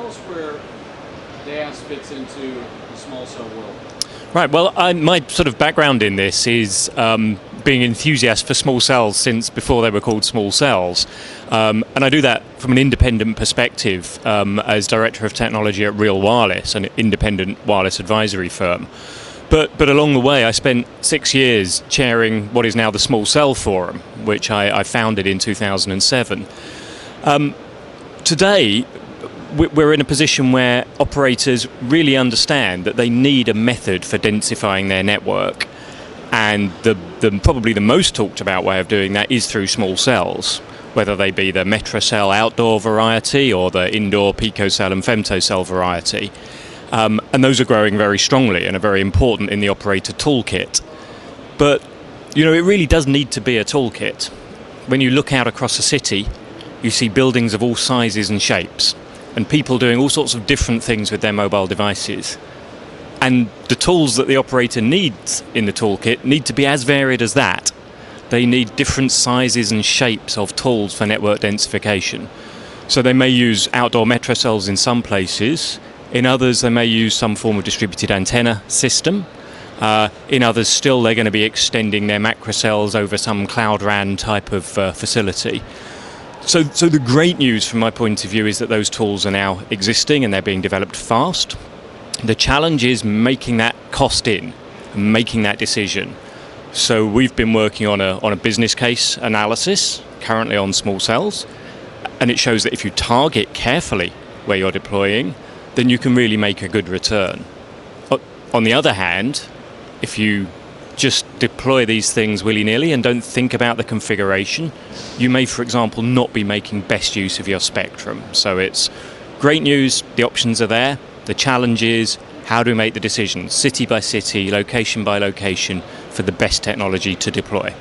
tell us where DAS fits into the small cell world. Right, well, my sort of background in this is being an enthusiast for small cells since before they were called small cells. And I do that from an independent perspective as Director of Technology at Real Wireless, an independent wireless advisory firm. But along the way, I spent 6 years chairing what is now the Small Cell Forum, which I founded in 2007. Today, we're in a position where operators really understand that they need a method for densifying their network, and probably the most talked about way of doing that is through small cells, whether they be the metrocell outdoor variety or the indoor picocell and femtocell variety. And those are growing very strongly and are very important in the operator toolkit. But it really does need to be a toolkit. When you look out across a city, you see buildings of all sizes and shapes, and people doing all sorts of different things with their mobile devices. And the tools that the operator needs in the toolkit need to be as varied as that. They need different sizes and shapes of tools for network densification. So they may use outdoor metrocells in some places. In others, they may use some form of distributed antenna system. In others, still, they're going to be extending their macrocells over some Cloud RAN type of facility. So the great news from my point of view is that those tools are now existing and they're being developed fast. The challenge is making that cost in, making that decision. So we've been working on a business case analysis currently on small cells, and it shows that if you target carefully where you're deploying, then you can really make a good return. On the other hand, if you just deploy these things willy-nilly and don't think about the configuration, you may, for example, not be making best use of your spectrum. So it's great news, the options are there. The challenge is, how do we make the decision, city by city, location by location, for the best technology to deploy?